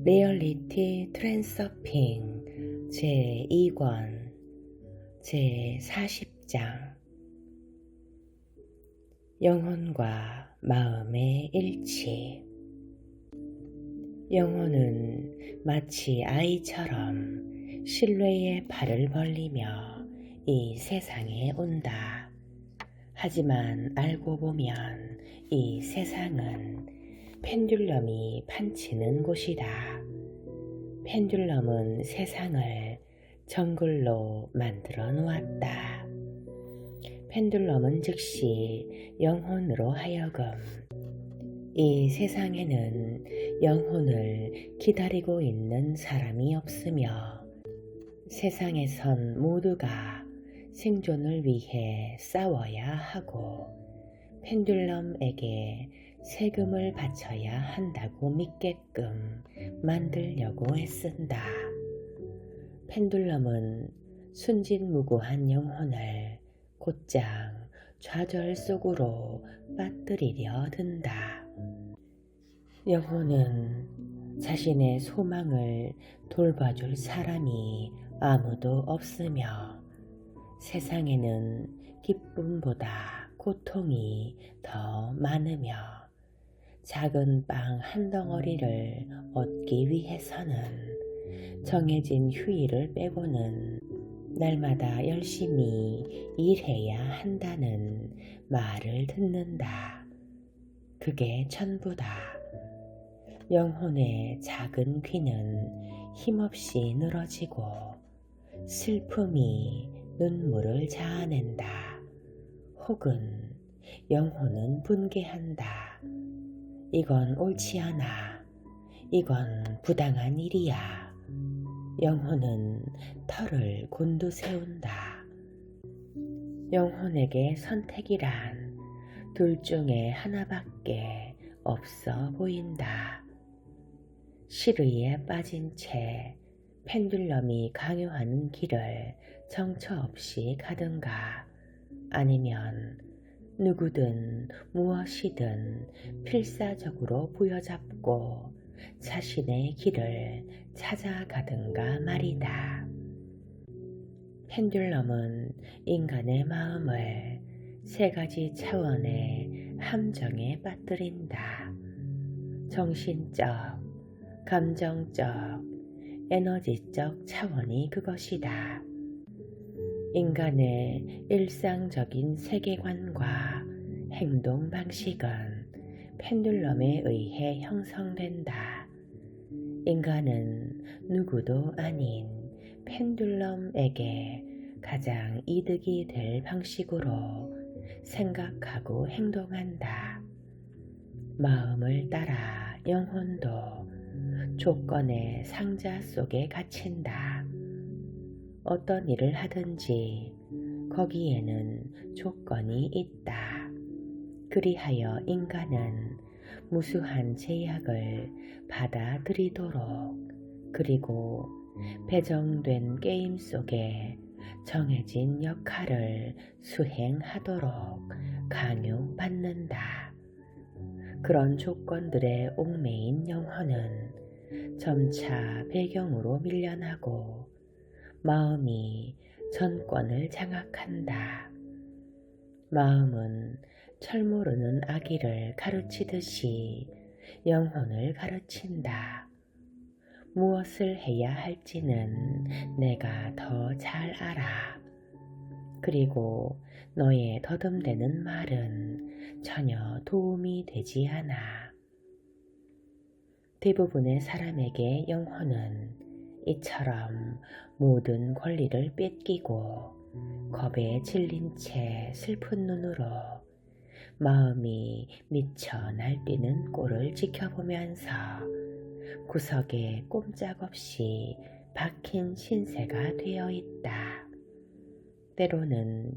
리얼리티 트랜서핑 제2권 제40장 영혼과 마음의 일치. 영혼은 마치 아이처럼 신뢰의 발을 벌리며 이 세상에 온다. 하지만 알고 보면 이 세상은 펜듈럼이 판치는 곳이다. 펜듈럼은 세상을 정글로 만들어 놓았다. 펜듈럼은 즉시 영혼으로 하여금 이 세상에는 영혼을 기다리고 있는 사람이 없으며 세상에선 모두가 생존을 위해 싸워야 하고 펜듈럼에게 세금을 바쳐야 한다고 믿게끔 만들려고 애쓴다. 펜듈럼은 순진무구한 영혼을 곧장 좌절 속으로 빠뜨리려 든다. 영혼은 자신의 소망을 돌봐줄 사람이 아무도 없으며 세상에는 기쁨보다 고통이 더 많으며 작은 빵 한 덩어리를 얻기 위해서는 정해진 휴일을 빼고는 날마다 열심히 일해야 한다는 말을 듣는다. 그게 전부다. 영혼의 작은 귀는 힘없이 늘어지고 슬픔이 눈물을 자아낸다. 혹은 영혼은 분개한다. 이건 옳지 않아. 이건 부당한 일이야. 영혼은 털을 곤두세운다. 영혼에게 선택이란 둘 중에 하나밖에 없어 보인다. 시르이에 빠진 채 펜듈럼이 강요하는 길을 정처 없이 가든가 아니면 누구든 무엇이든 필사적으로 부여잡고 자신의 길을 찾아가든가 말이다. 펜듈럼은 인간의 마음을 세 가지 차원의 함정에 빠뜨린다. 정신적, 감정적, 에너지적 차원이 그것이다. 인간의 일상적인 세계관과 행동 방식은 펜듈럼에 의해 형성된다. 인간은 누구도 아닌 펜듈럼에게 가장 이득이 될 방식으로 생각하고 행동한다. 마음을 따라 영혼도 조건의 상자 속에 갇힌다. 어떤 일을 하든지 거기에는 조건이 있다. 그리하여 인간은 무수한 제약을 받아들이도록 그리고 배정된 게임 속에 정해진 역할을 수행하도록 강요받는다. 그런 조건들의 옥매인 영혼은 점차 배경으로 밀려나고 마음이 전권을 장악한다. 마음은 철모르는 아기를 가르치듯이 영혼을 가르친다. 무엇을 해야 할지는 내가 더 잘 알아. 그리고 너의 더듬대는 말은 전혀 도움이 되지 않아. 대부분의 사람에게 영혼은 이처럼 모든 권리를 뺏기고 겁에 질린 채 슬픈 눈으로 마음이 미쳐 날뛰는 꼴을 지켜보면서 구석에 꼼짝없이 박힌 신세가 되어 있다. 때로는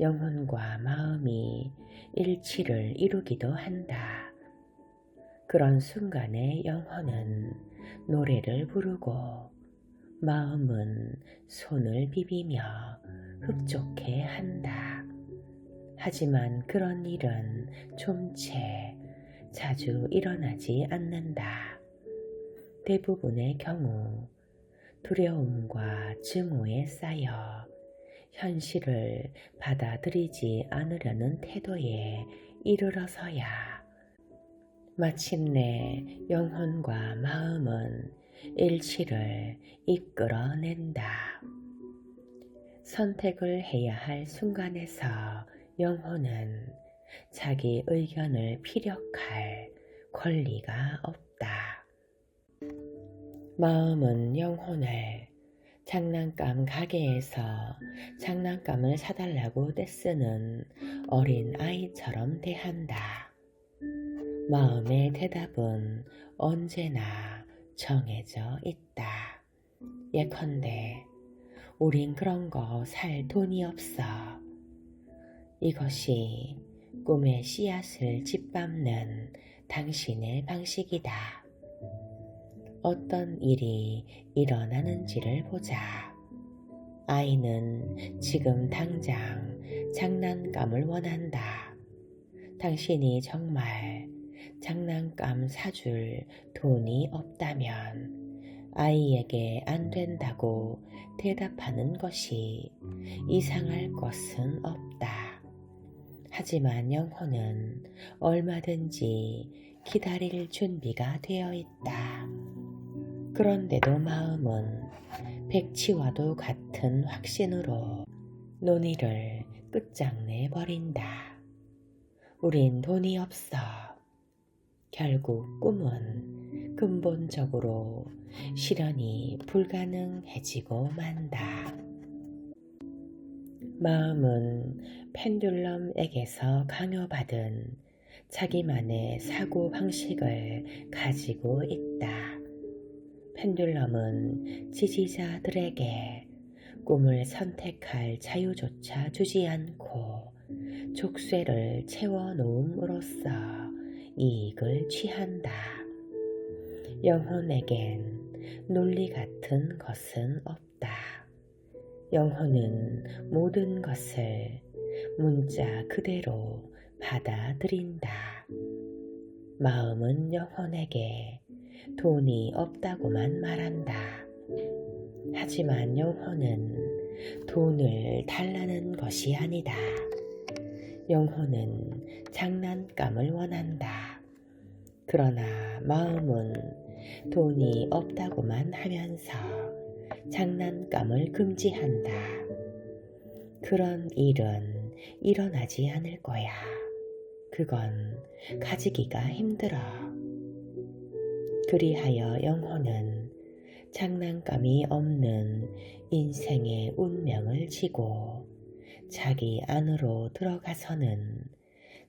영혼과 마음이 일치를 이루기도 한다. 그런 순간에 영혼은 노래를 부르고 마음은 손을 비비며 흡족해 한다. 하지만 그런 일은 좀 채 자주 일어나지 않는다. 대부분의 경우 두려움과 증오에 쌓여 현실을 받아들이지 않으려는 태도에 이르러서야 마침내 영혼과 마음은 일치를 이끌어낸다. 선택을 해야 할 순간에서 영혼은 자기 의견을 피력할 권리가 없다. 마음은 영혼을 장난감 가게에서 장난감을 사달라고 떼쓰는 어린 아이처럼 대한다. 마음의 대답은 언제나 정해져 있다. 예컨대 우린 그런 거 살 돈이 없어. 이것이 꿈의 씨앗을 짓밟는 당신의 방식이다. 어떤 일이 일어나는지를 보자. 아이는 지금 당장 장난감을 원한다. 당신이 정말 장난감 사줄 돈이 없다면 아이에게 안 된다고 대답하는 것이 이상할 것은 없다. 하지만 영혼은 얼마든지 기다릴 준비가 되어 있다. 그런데도 마음은 백치와도 같은 확신으로 논의를 끝장내 버린다. 우린 돈이 없어. 결국 꿈은 근본적으로 실현이 불가능해지고 만다. 마음은 펜듈럼에게서 강요받은 자기만의 사고 방식을 가지고 있다. 펜듈럼은 지지자들에게 꿈을 선택할 자유조차 주지 않고 족쇄를 채워놓음으로써 이익을 취한다. 영혼에겐 논리 같은 것은 없다. 영혼은 모든 것을 문자 그대로 받아들인다. 마음은 영혼에게 돈이 없다고만 말한다. 하지만 영혼은 돈을 달라는 것이 아니다. 영혼은 장난감을 원한다. 그러나 마음은 돈이 없다고만 하면서 장난감을 금지한다. 그런 일은 일어나지 않을 거야. 그건 가지기가 힘들어. 그리하여 영혼은 장난감이 없는 인생의 운명을 지고 자기 안으로 들어가서는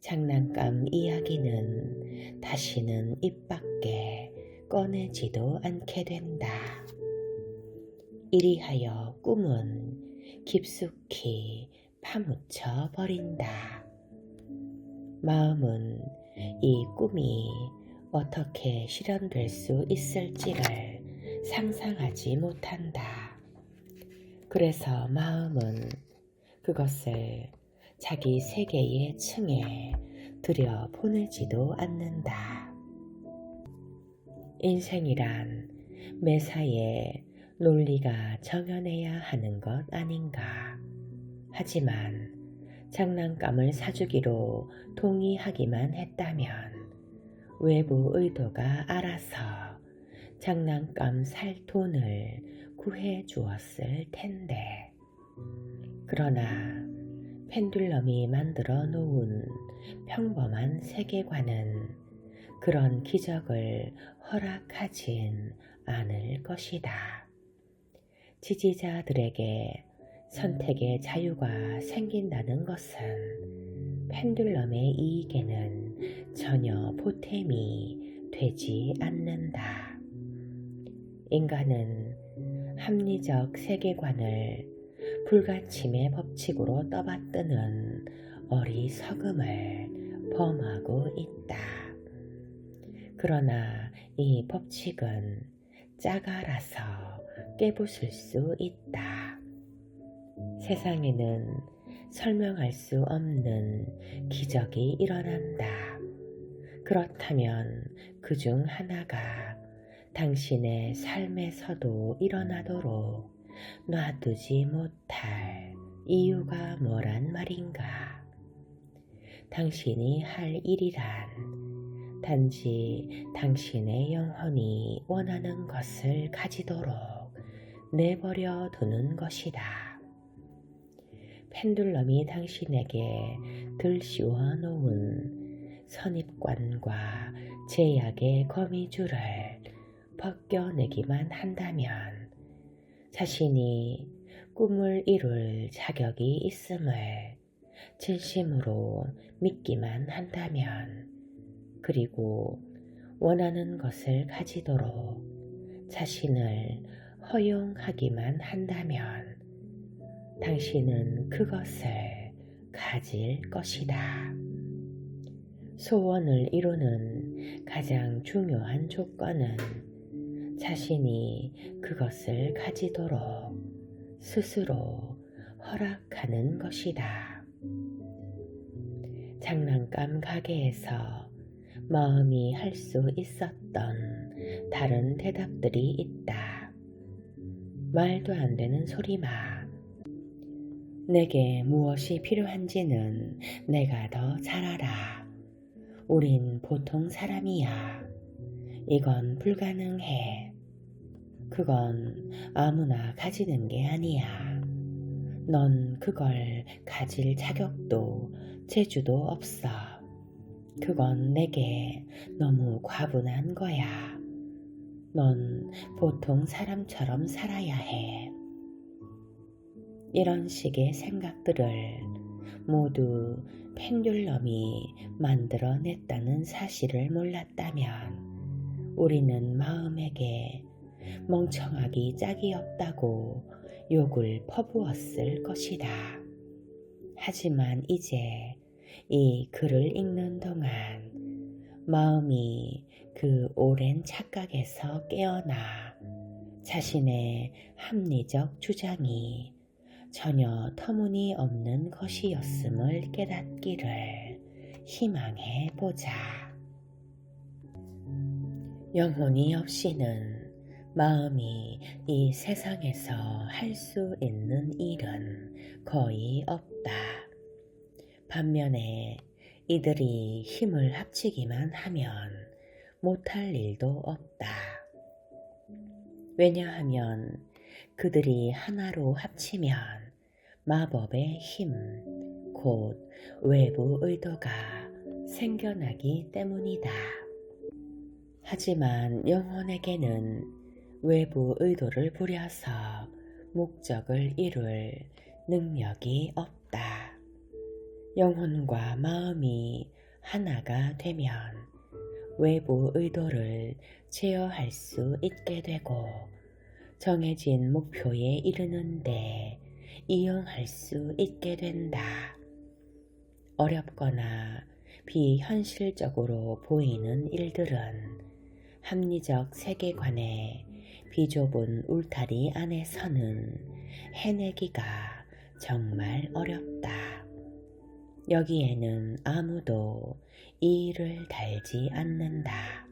장난감 이야기는 다시는 입 밖에 꺼내지도 않게 된다. 이리하여 꿈은 깊숙이 파묻혀 버린다. 마음은 이 꿈이 어떻게 실현될 수 있을지를 상상하지 못한다. 그래서 마음은 그것을 자기 세계의 층에 들여 보내지도 않는다. 인생이란 매사에 논리가 정연해야 하는 것 아닌가. 하지만 장난감을 사주기로 동의하기만 했다면 외부 의도가 알아서 장난감 살 돈을 구해 주었을 텐데. 그러나 펜듈럼이 만들어 놓은 평범한 세계관은 그런 기적을 허락하진 않을 것이다. 지지자들에게 선택의 자유가 생긴다는 것은 펜듈럼의 이익에는 전혀 보탬이 되지 않는다. 인간은 합리적 세계관을 불가침의 법칙으로 떠받드는 어리석음을 범하고 있다. 그러나 이 법칙은 짜갈아서 깨부술 수 있다. 세상에는 설명할 수 없는 기적이 일어난다. 그렇다면 그중 하나가 당신의 삶에서도 일어나도록 놔두지 못할 이유가 뭐란 말인가? 당신이 할 일이란 단지 당신의 영혼이 원하는 것을 가지도록 내버려 두는 것이다. 펜듈럼이 당신에게 들씌워 놓은 선입관과 제약의 거미줄을 벗겨내기만 한다면, 자신이 꿈을 이룰 자격이 있음을 진심으로 믿기만 한다면, 그리고 원하는 것을 가지도록 자신을 허용하기만 한다면 당신은 그것을 가질 것이다. 소원을 이루는 가장 중요한 조건은 자신이 그것을 가지도록 스스로 허락하는 것이다. 장난감 가게에서 마음이 할 수 있었던 다른 대답들이 있다. 말도 안 되는 소리 마. 내게 무엇이 필요한지는 내가 더 잘 알아. 우린 보통 사람이야. 이건 불가능해. 그건 아무나 가지는 게 아니야. 넌 그걸 가질 자격도 재주도 없어. 그건 내게 너무 과분한 거야. 넌 보통 사람처럼 살아야 해. 이런 식의 생각들을 모두 펜듈럼이 만들어냈다는 사실을 몰랐다면 우리는 마음에게 멍청하기 짝이 없다고 욕을 퍼부었을 것이다. 하지만 이제 이 글을 읽는 동안 마음이 그 오랜 착각에서 깨어나 자신의 합리적 주장이 전혀 터무니없는 것이었음을 깨닫기를 희망해 보자. 영혼이 없이는 마음이 이 세상에서 할 수 있는 일은 거의 없다. 반면에 이들이 힘을 합치기만 하면 못할 일도 없다. 왜냐하면 그들이 하나로 합치면 마법의 힘, 곧 외부 의도가 생겨나기 때문이다. 하지만 영혼에게는 외부 의도를 부려서 목적을 이룰 능력이 없다. 영혼과 마음이 하나가 되면 외부 의도를 제어할 수 있게 되고 정해진 목표에 이르는데 이용할 수 있게 된다. 어렵거나 비현실적으로 보이는 일들은 합리적 세계관의 비좁은 울타리 안에서는 해내기가 정말 어렵다. 여기에는 아무도 이의를 달지 않는다.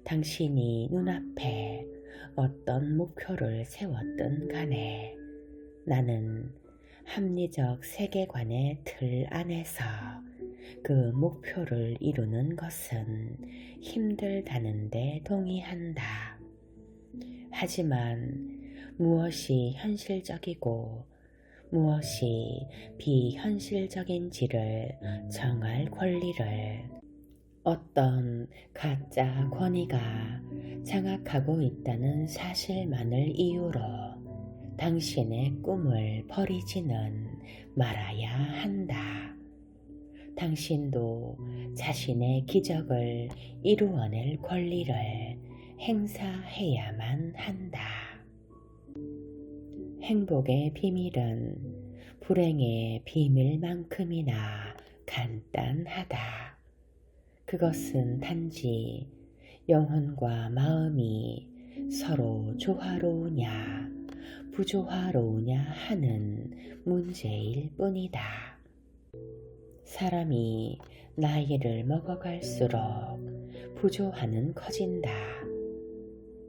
당신이 눈앞에 어떤 목표를 세웠든 간에 나는 합리적 세계관의 틀 안에서 그 목표를 이루는 것은 힘들다는데 동의한다. 하지만 무엇이 현실적이고 무엇이 비현실적인지를 정할 권리를 어떤 가짜 권위가 장악하고 있다는 사실만을 이유로 당신의 꿈을 버리지는 말아야 한다. 당신도 자신의 기적을 이루어낼 권리를 행사해야만 한다. 행복의 비밀은 불행의 비밀만큼이나 간단하다. 그것은 단지 영혼과 마음이 서로 조화로우냐 부조화로우냐 하는 문제일 뿐이다. 사람이 나이를 먹어갈수록 부조화는 커진다.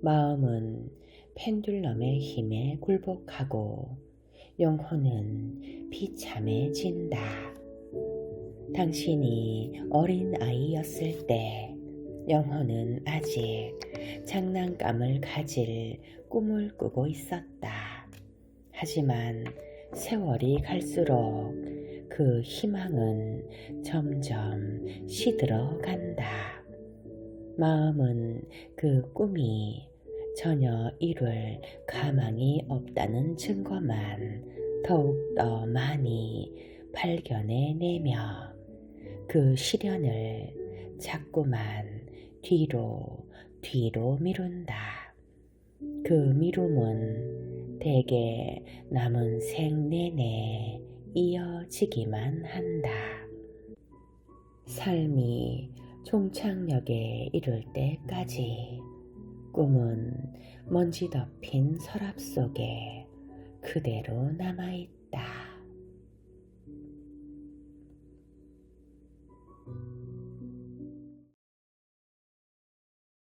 마음은 펜듈럼의 힘에 굴복하고 영혼은 비참해진다. 당신이 어린 아이였을 때 영혼은 아직 장난감을 가질 꿈을 꾸고 있었다. 하지만 세월이 갈수록 그 희망은 점점 시들어간다. 마음은 그 꿈이 전혀 이룰 가망이 없다는 증거만 더욱더 많이 발견해내며 그 시련을 자꾸만 뒤로 미룬다. 그 미룸은 대개 남은 생 내내 이어지기만 한다. 삶이 종착역에 이를 때까지 꿈은 먼지 덮인 서랍 속에 그대로 남아있다.